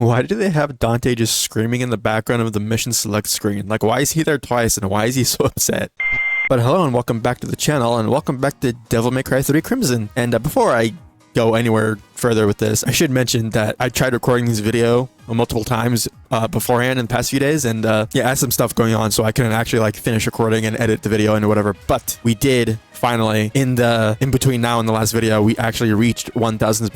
Why do they have Dante just screaming in the background of the mission select screen? Like, why is he there twice and why is he so upset? But hello and welcome back to the channel and welcome back to Devil May Cry 3 Crimson. And before I go anywhere further with this, I should mention that I tried recording this video multiple times beforehand in the past few days, and yeah, I had some stuff going on, so I couldn't actually like finish recording and edit the video and whatever. But we did finally, in between now and the last video, we actually reached 1,000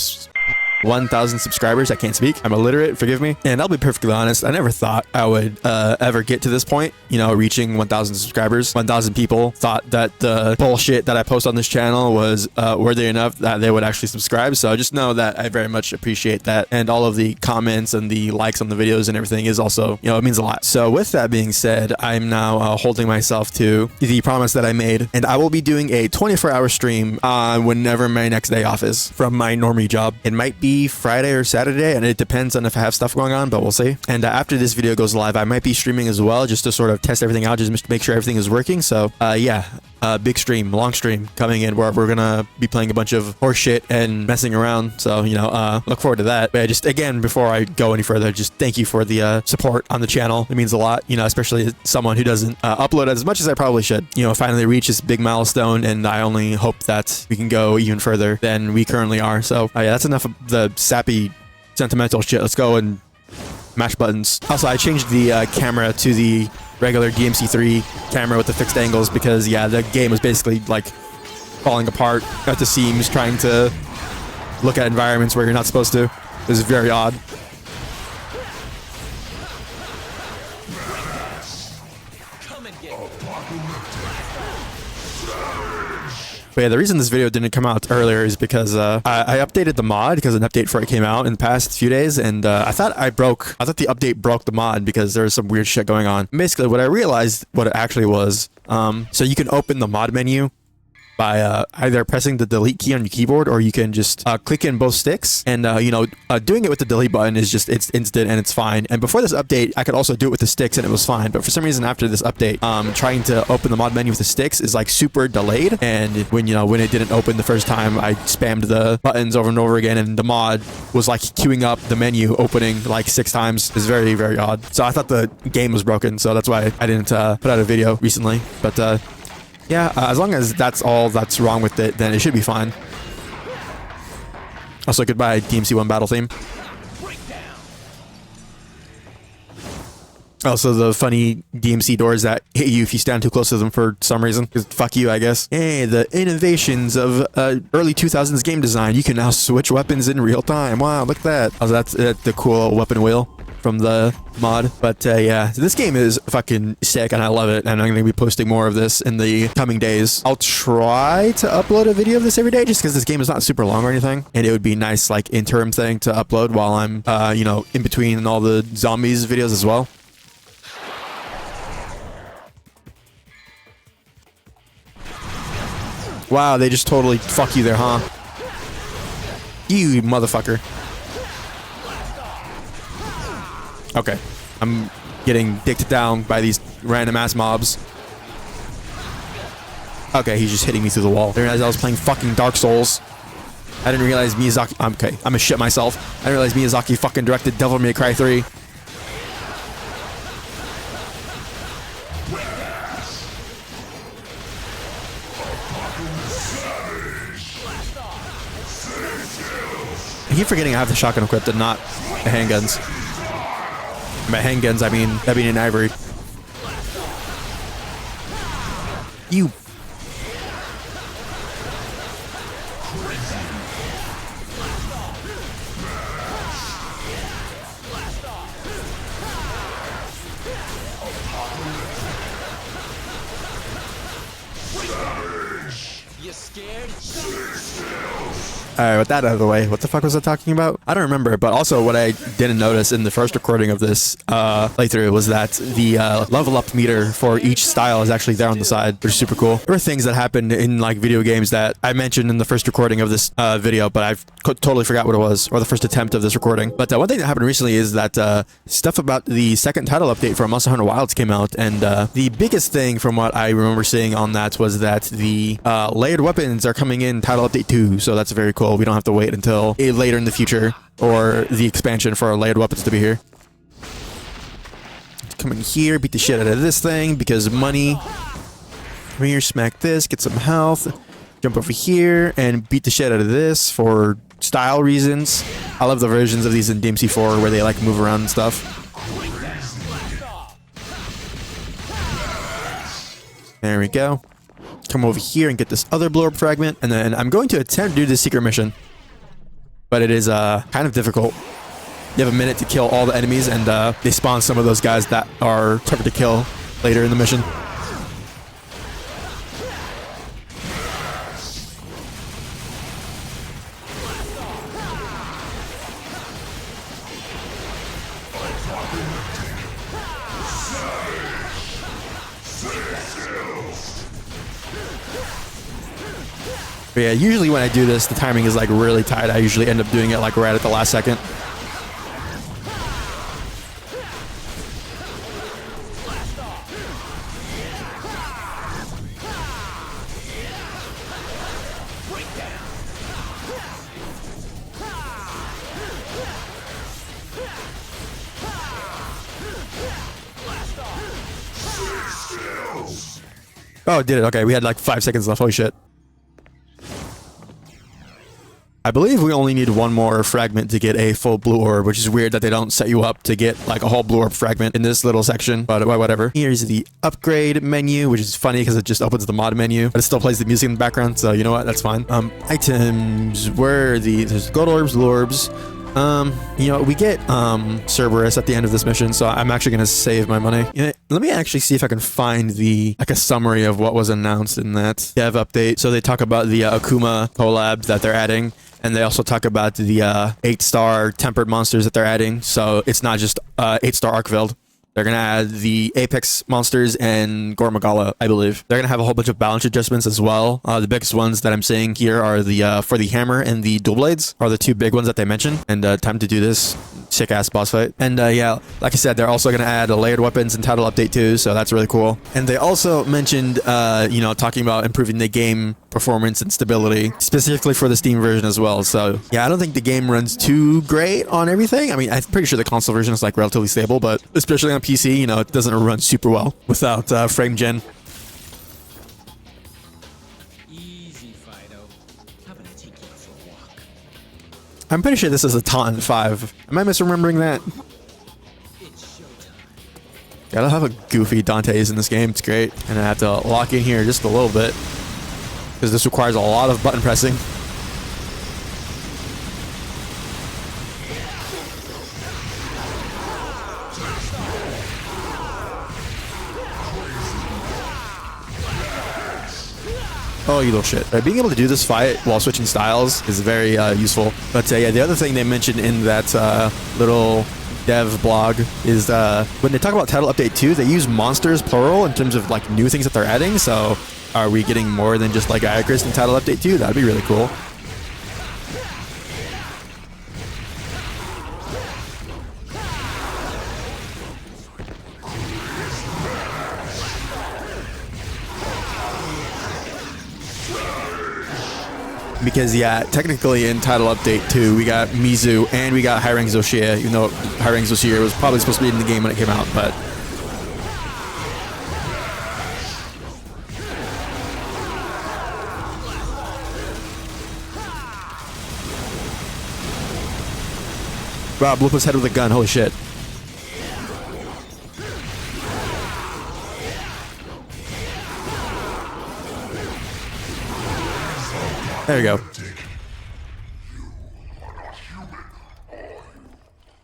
subscribers. I can't speak. I'm illiterate. Forgive me. And I'll be perfectly honest. I never thought I would ever get to this point, you know, reaching 1,000 subscribers. 1,000 people thought that the bullshit that I post on this channel was worthy enough that they would actually subscribe. So just know that I very much appreciate that. And all of the comments and the likes on the videos and everything is also, you know, it means a lot. So with that being said, I'm now holding myself to the promise that I made. And I will be doing a 24-hour stream whenever my next day off is from my normie job. It might be Friday or Saturday, and it depends on if I have stuff going on, but we'll see. And after this video goes live, I might be streaming as well, just to sort of test everything out, just to make sure everything is working. So yeah, big stream, long stream coming in where we're gonna be playing a bunch of horse shit and messing around. So, you know, look forward to that. But just again, before I go any further, just thank you for the support on the channel. It means a lot, you know, especially as someone who doesn't upload as much as I probably should. You know, finally reach this big milestone, and I only hope that we can go even further than we currently are. So yeah, that's enough of the sappy sentimental shit. Let's go and mash buttons. Also, I changed the camera to the regular DMC3 camera with the fixed angles because, yeah, the game was basically like falling apart at the seams trying to look at environments where you're not supposed to. It was very odd. But yeah, the reason this video didn't come out earlier is because I updated the mod because an update for it came out in the past few days, and I thought the update broke the mod because there was some weird shit going on. Basically, what I realized what it actually was, so you can open the mod menu by either pressing the delete key on your keyboard, or you can just click in both sticks, and you know, doing it with the delete button is just, it's instant and it's fine. And before this update, I could also do it with the sticks and it was fine, but for some reason after this update, trying to open the mod menu with the sticks is like super delayed, and when it didn't open the first time, I spammed the buttons over and over again, and the mod was like queuing up the menu opening like 6 times. It's very, very odd. So I thought the game was broken, so that's why I didn't put out a video recently. But yeah, as long as that's all that's wrong with it, then it should be fine. Also, goodbye DMC1 battle theme. Also, the funny DMC doors that hit you if you stand too close to them for some reason. Fuck you, I guess. Hey, the innovations of early 2000s game design. You can now switch weapons in real time. Wow, look at that. Oh, that's the cool weapon wheel from the mod. But yeah, this game is fucking sick and I love it, and I'm gonna be posting more of this in the coming days. I'll try to upload a video of this every day just because this game is not super long or anything, and it would be nice like interim thing to upload while I'm you know, in between all the zombies videos as well. Wow, they just totally fuck you there, huh? You motherfucker. Okay, I'm getting dicked down by these random ass mobs. Okay, he's just hitting me through the wall. I didn't realize I was playing fucking Dark Souls. I didn't realize Miyazaki... Okay, I'm gonna shit myself. I didn't realize Miyazaki fucking directed Devil May Cry 3. I keep forgetting I have the shotgun equipped and not the handguns. By handguns, I mean Ebony and Ivory. You. You scared? Alright, with that out of the way, what the fuck was I talking about? I don't remember, but also what I didn't notice in the first recording of this playthrough was that the level up meter for each style is actually there on the side, which is super cool. There were things that happened in like video games that I mentioned in the first recording of this video, but I've totally forgot what it was, or the first attempt of this recording. But one thing that happened recently is that stuff about the second title update for Monster Hunter Wilds came out, and the biggest thing from what I remember seeing on that was that the layered weapons are coming in title update 2, so that's very cool. cool. We don't have to wait until later in the future or the expansion for our layered weapons to be here. Come in here, beat the shit out of this thing because money. Come here, smack this, get some health. Jump over here and beat the shit out of this for style reasons. I love the versions of these in DMC4 where they like move around and stuff. There we go. Come over here and get this other blow up fragment, and then I'm going to attempt to do this secret mission, but it is kind of difficult. You have a minute to kill all the enemies, and they spawn some of those guys that are tougher to kill later in the mission. But yeah, usually when I do this, the timing is like really tight. I usually end up doing it like right at the last second. Oh, it did it. Okay, we had like 5 seconds left. Holy shit. I believe we only need one more fragment to get a full blue orb, which is weird that they don't set you up to get like a whole blue orb fragment in this little section, but whatever. Here's the upgrade menu, which is funny because it just opens the mod menu, but it still plays the music in the background, so you know what, that's fine. Items, where are there's gold orbs, blue orbs. You know, we get Cerberus at the end of this mission, so I'm actually gonna save my money. Yeah, let me actually see if I can find like a summary of what was announced in that dev update. So they talk about the Akuma collab that they're adding. And they also talk about the 8-star tempered monsters that they're adding. So it's not just 8-star Arkveld. They're going to add the Apex monsters and Gormagala, I believe. They're going to have a whole bunch of balance adjustments as well. The biggest ones that I'm seeing here are the for the hammer and the dual blades are the two big ones that they mentioned. And time to do this sick-ass boss fight. And yeah, like I said, they're also going to add layered weapons in Title Update 2, so that's really cool. And they also mentioned, you know, talking about improving the game performance and stability, specifically for the Steam version as well. So yeah, I don't think the game runs too great on everything. I mean, I'm pretty sure the console version is like relatively stable, but especially on PC, you know, it doesn't run super well without frame gen. Easy, Fido. I'm gonna take you for a walk. I'm pretty sure this is a Tauntaun 5. Am I misremembering that? It's showtime. Gotta have a goofy Dante's in this game. It's great. And I have to lock in here just a little bit because this requires a lot of button pressing. Oh, you little shit. Being able to do this fight while switching styles is very useful. But yeah, the other thing they mentioned in that little dev blog is when they talk about Title Update 2, they use monsters plural in terms of like new things that they're adding. So are we getting more than just like Icarus in Title Update 2? That'd be really cool. Because yeah, technically in Title Update 2, we got Mizu and we got High-Rank Zoshia, even though High-Rank Zoshia was probably supposed to be in the game when it came out, but wow, blew up his head with a gun, holy shit. There we go.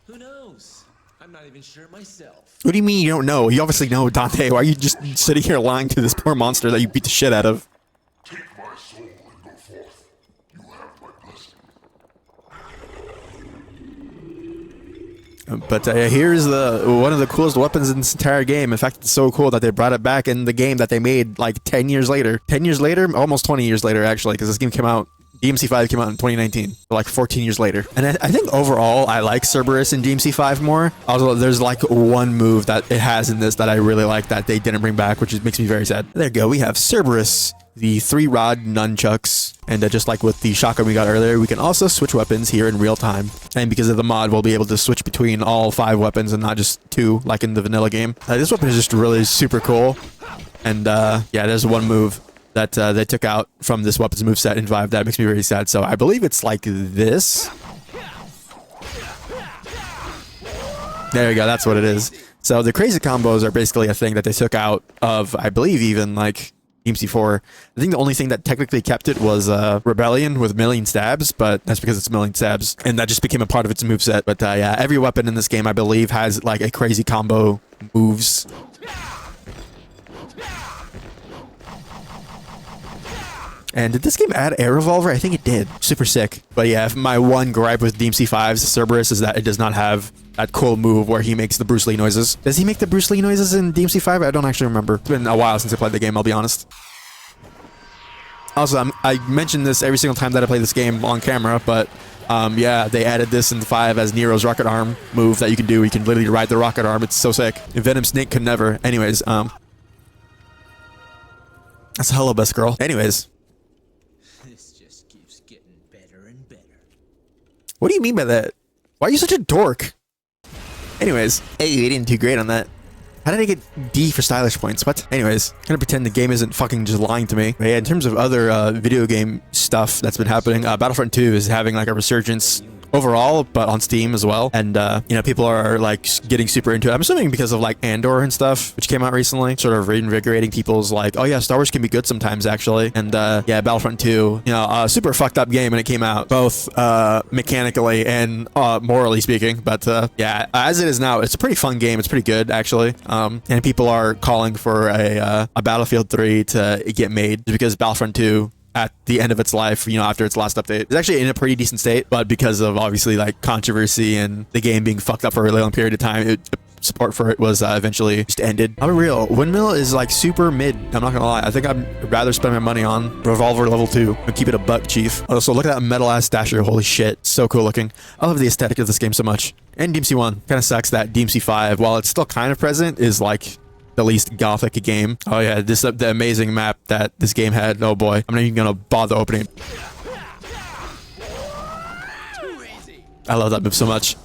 Who knows? I'm not even sure myself. What do you mean you don't know? You obviously know, Dante. Why are you just sitting here lying to this poor monster that you beat the shit out of? Take my soul and go forth. You have my blessing. But here's one of the coolest weapons in this entire game. In fact, it's so cool that they brought it back in the game that they made like 10 years later. 10 years later? Almost 20 years later, actually, because this game came out, DMC5 came out in 2019, so like 14 years later. And I think overall, I like Cerberus in DMC5 more. Although there's like one move that it has in this that I really like that they didn't bring back, which makes me very sad. There you go. We have Cerberus the 3-rod nunchucks, and just like with the shotgun we got earlier, we can also switch weapons here in real time. And because of the mod, we'll be able to switch between all 5 weapons and not just 2 like in the vanilla game. This weapon is just really super cool. And yeah, there's one move that they took out from this weapons moveset in 5 that makes me very sad. So I believe it's like this. There you go, that's what it is. So the crazy combos are basically a thing that they took out of, I believe, even like DMC4. I think the only thing that technically kept it was Rebellion with million stabs, but that's because it's million stabs, and that just became a part of its moveset. But yeah, every weapon in this game, I believe, has like a crazy combo moves. And did this game add air revolver? I think it did. Super sick. But yeah, my one gripe with DMC5's Cerberus is that it does not have that cool move where he makes the Bruce Lee noises. Does he make the Bruce Lee noises in DMC5? I don't actually remember. It's been a while since I played the game, I'll be honest. Also, I mention this every single time that I play this game on camera, but yeah, they added this in 5 as Nero's rocket arm move that you can do. You can literally ride the rocket arm. It's so sick. Venom Snake could never. Anyways, that's a hello, best girl. Anyways. This just keeps getting better and better. What do you mean by that? Why are you such a dork? Anyways, hey, you didn't do great on that. How did I get D for stylish points? What? Anyways, gonna pretend the game isn't fucking just lying to me. But yeah, in terms of other video game stuff that's been happening, Battlefront 2 is having like a resurgence overall, but on Steam as well. And you know, people are like getting super into it. I'm assuming because of like Andor and stuff, which came out recently, sort of reinvigorating people's like, oh yeah, Star Wars can be good sometimes actually. And yeah, Battlefront 2, you know, a super fucked up game when it came out, both mechanically and morally speaking. But yeah, as it is now, it's a pretty fun game. It's pretty good actually. And people are calling for a Battlefield 3 to get made because Battlefront 2 at the end of its life, you know, after its last update, it's actually in a pretty decent state, but because of obviously like controversy and the game being fucked up for a really long period of time, support for it was eventually just ended. I'll be real, Windmill is like super mid. I'm not gonna lie. I think I'd rather spend my money on Revolver level 2 and keep it a buck, chief. Also, look at that metal ass dasher. Holy shit, so cool looking. I love the aesthetic of this game so much. And DMC1 kind of sucks that DMC5, while it's still kind of present, is like the least gothic game. Oh yeah, this the amazing map that this game had. Oh boy, I'm not even gonna bother opening it. I love that move so much.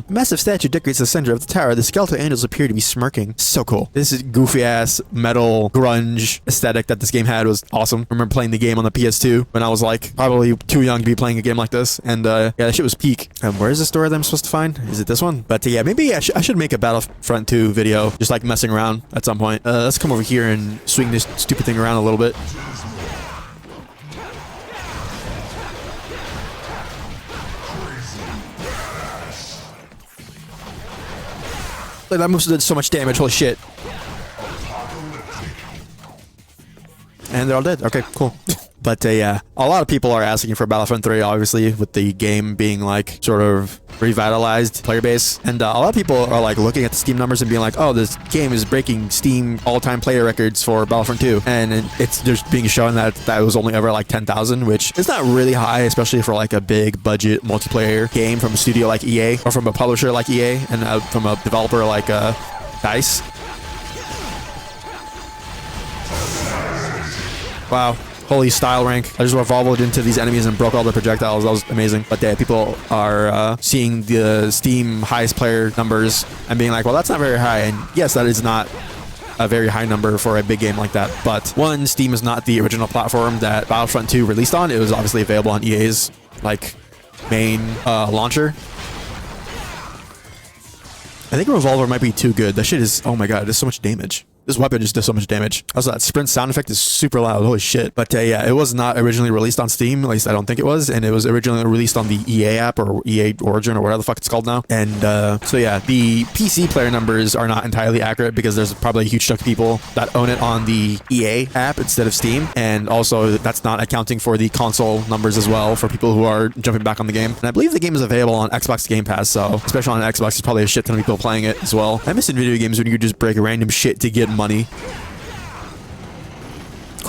Massive statue decorates the center of the tower. The skeletal angels appear to be smirking. So cool. This is goofy ass metal grunge aesthetic that this game had was awesome. I remember playing the game on the PS2 when I was like probably too young to be playing a game like this. And yeah, that shit was peak. Where is the story that I'm supposed to find? Is it this one? But yeah, maybe I should make a Battlefront 2 video just like messing around at some point. Let's come over here and swing this stupid thing around a little bit. Like, that move did so much damage, holy shit. And they're all dead. Okay, cool. But yeah, a lot of people are asking for Battlefront 3, obviously, with the game being like sort of revitalized player base. And a lot of people are like looking at the Steam numbers and being like, oh, this game is breaking Steam all-time player records for Battlefront 2. And it's just being shown that that was only ever like 10,000, which is not really high, especially for like a big budget multiplayer game from a studio like EA or from a publisher like EA and from a developer like DICE. Wow. Holy style rank. I just revolved into these enemies and broke all their projectiles. That was amazing. But yeah, people are seeing the Steam highest player numbers and being like, well, that's not very high. And yes, that is not a very high number for a big game like that. But one, Steam is not the original platform that Battlefront 2 released on. It was obviously available on EA's like main launcher. I think a revolver might be too good. That shit is, oh my god, there's so much damage. This weapon just does so much damage. Also, that sprint sound effect is super loud. Holy shit. But yeah, it was not originally released on Steam. At least I don't think it was. And it was originally released on the EA app or EA Origin or whatever the fuck it's called now. And so yeah, the PC player numbers are not entirely accurate because there's probably a huge chunk of people that own it on the EA app instead of Steam. And also that's not accounting for the console numbers as well for people who are jumping back on the game. And I believe the game is available on Xbox Game Pass. So especially on Xbox, there's probably a shit ton of people playing it as well. I miss in video games when you just break random shit to get money.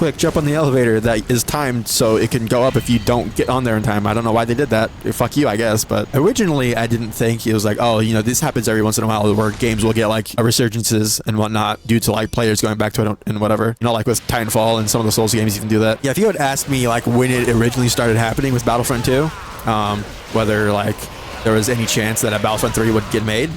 quick, jump on the elevator that is timed so it can go up if you don't get on there in time. I don't know why they did that. Fuck you, I guess. But originally, I didn't think it was like, oh, you know, this happens every once in a while where games will get like resurgences and whatnot due to like players going back to it and whatever. You know, like with Titanfall and some of the Souls games even do that. Yeah, if you had asked me like when it originally started happening with Battlefront 2, whether like there was any chance that a Battlefront 3 would get made,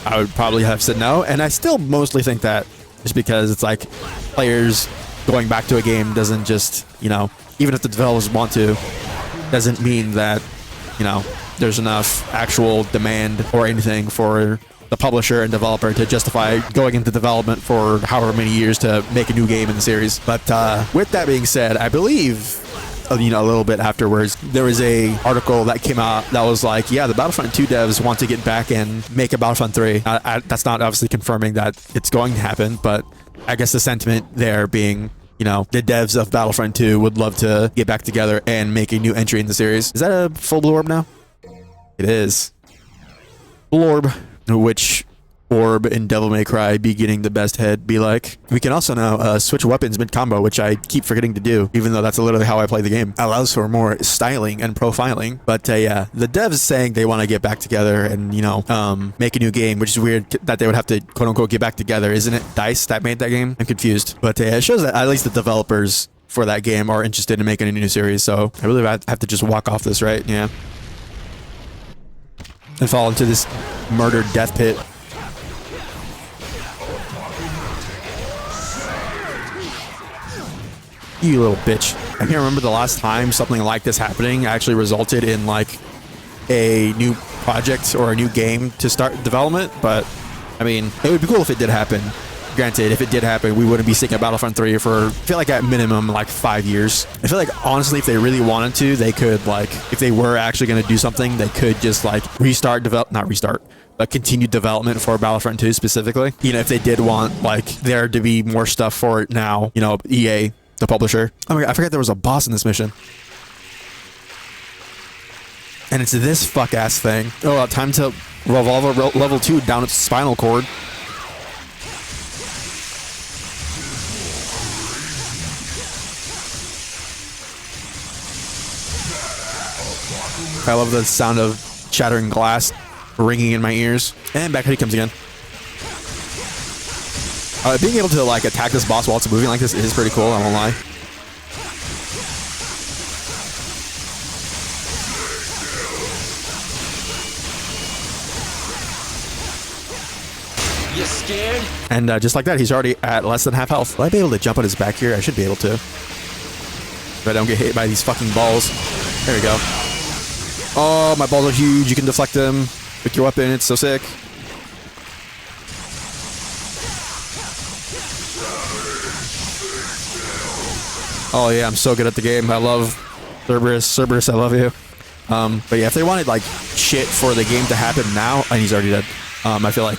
I would probably have said no. And I still mostly think that just because it's like players going back to a game doesn't just, you know, even if the developers want to, doesn't mean that, you know, there's enough actual demand or anything for the publisher and developer to justify going into development for however many years to make a new game in the series. But with that being said, I believe, you know, a little bit afterwards, there was a article that came out that was like, yeah, the Battlefront 2 devs want to get back and make a Battlefront 3. That's not obviously confirming that it's going to happen, but I guess the sentiment there being, you know, the devs of Battlefront 2 would love to get back together and make a new entry in the series. Is that a full blue orb now? It is. Blue orb, which orb in Devil May Cry be getting the best head be like. We can also now switch weapons mid-combo, which I keep forgetting to do, even though that's literally how I play the game. Allows for more styling and profiling. But yeah, the devs saying they want to get back together and, you know, make a new game, which is weird that they would have to quote-unquote get back together. Isn't it DICE that made that game? I'm confused. But yeah, it shows that at least the developers for that game are interested in making a new series. So I really have to just walk off this, right? Yeah. And fall into this murdered death pit. You little bitch. I can't remember the last time something like this happening actually resulted in like a new project or a new game to start development, but I mean, it would be cool if it did happen. Granted, if it did happen, we wouldn't be seeing a Battlefront 3 for, I feel like at minimum, like 5 years. I feel like, honestly, if they really wanted to, they could, like, if they were actually going to do something, they could just, like, continue development for Battlefront 2 specifically. You know, if they did want, like, there to be more stuff for it now, you know, EA, the publisher. Oh my God, I forgot there was a boss in this mission. And it's this fuck-ass thing. Oh, time to revolve level 2 down its spinal cord. I love the sound of shattering glass ringing in my ears. And back he comes again. Being able to like attack this boss while it's moving like this is pretty cool, I won't lie. You scared? And just like that, he's already at less than half health. Will I be able to jump on his back here? I should be able to. If I don't get hit by these fucking balls. There we go. Oh, my balls are huge. You can deflect them with your weapon. It's so sick. Oh yeah, I'm so good at the game. I love Cerberus. Cerberus, I love you. But yeah, if they wanted like shit for the game to happen now, and he's already dead. I feel like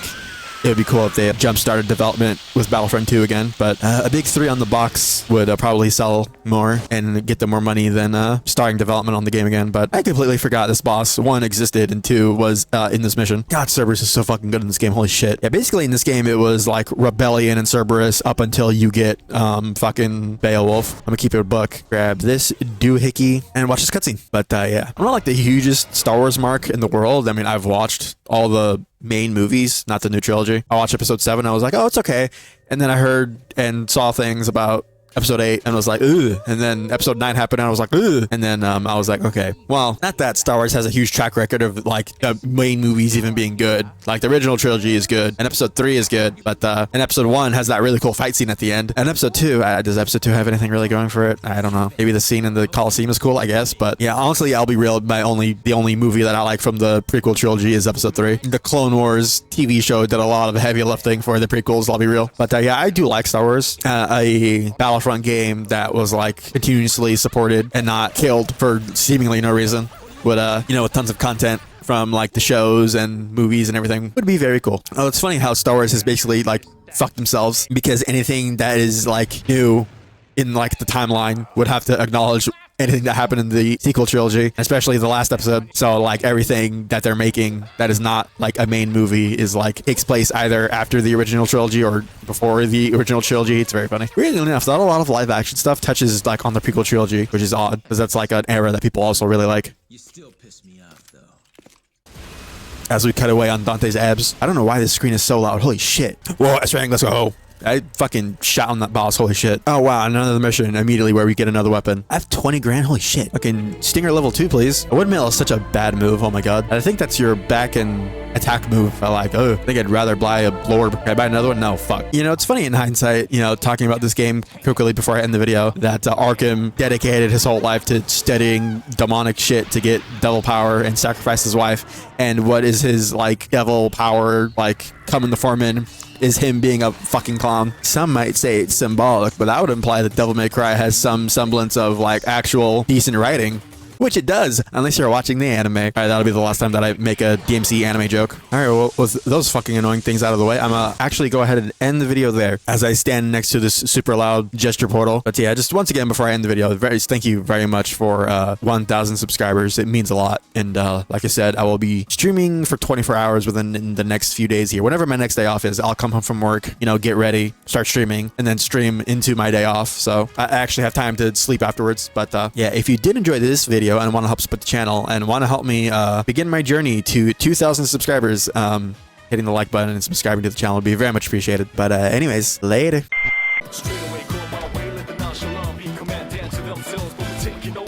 it would be cool if they jump-started development with Battlefront 2 again, but a big 3 on the box would probably sell more and get them more money than starting development on the game again. But I completely forgot this boss, 1, existed, and 2, was in this mission. God, Cerberus is so fucking good in this game, holy shit. Yeah, basically in this game, it was like Rebellion and Cerberus up until you get fucking Beowulf. I'm gonna keep it a buck. Grab this doohickey and watch this cutscene. But yeah, I'm not like the hugest Star Wars mark in the world. I mean, I've watched all the main movies, not the new trilogy. I watched episode 7. I was like, oh, it's okay. And then I heard and saw things about episode 8 and was like, ugh. And then episode 9 happened and I was like, ugh. And then I was like, okay, well, not that Star Wars has a huge track record of like the main movies even being good. Like the original trilogy is good and episode 3 is good, but and episode 1 has that really cool fight scene at the end. And episode 2, does episode 2 have anything really going for it? I don't know. Maybe the scene in the Coliseum is cool, I guess. But yeah, honestly, I'll be real. The only movie that I like from the prequel trilogy is episode 3. The Clone Wars TV show did a lot of heavy lifting for the prequels, I'll be real. But yeah, I do like Star Wars. A Battlefront game that was like continuously supported and not killed for seemingly no reason would you know, with tons of content from like the shows and movies and everything would be very cool. Oh, it's funny how Star Wars has basically like fucked themselves because anything that is like new in like the timeline would have to acknowledge anything that happened in the sequel trilogy, especially the last episode. So like everything that they're making that is not like a main movie is like takes place either after the original trilogy or before the original trilogy. It's very funny. Weirdly enough, not a lot of live action stuff touches like on the prequel trilogy, which is odd because that's like an era that people also really like. You still piss me off, though. As we cut away on Dante's abs. I don't know why this screen is so loud. Holy shit. Whoa, S-Rank, let's go. I fucking shot on that boss. Holy shit. Oh, wow. Another mission immediately where we get another weapon. I have 20 grand. Holy shit. Fucking Stinger level 2, please. A windmill is such a bad move. Oh my god. I think that's your back and attack move. I like, oh, I think I'd rather buy a blower. Can I buy another one? No, fuck. You know, it's funny in hindsight, you know, talking about this game quickly before I end the video, that Arkham dedicated his whole life to studying demonic shit to get devil power and sacrifice his wife. And what is his, like, devil power, like, come in the form in? Is him being a fucking clown. Some might say it's symbolic, but that would imply that Devil May Cry has some semblance of like actual decent writing, which it does, unless you're watching the anime. All right, that'll be the last time that I make a DMC anime joke. All right, well, with those fucking annoying things out of the way, I'm actually go ahead and end the video there as I stand next to this super loud gesture portal. But yeah, just once again, before I end the video, thank you very much for 1,000 subscribers. It means a lot. And like I said, I will be streaming for 24 hours within the next few days here. Whenever my next day off is, I'll come home from work, you know, get ready, start streaming, and then stream into my day off. So I actually have time to sleep afterwards. But yeah, if you did enjoy this video and want to help support the channel and want to help me begin my journey to 2,000 subscribers, hitting the like button and subscribing to the channel would be very much appreciated. But anyways, later. Straight away, go my way, let the nonchalant be command, dance to themselves, but we're taking over.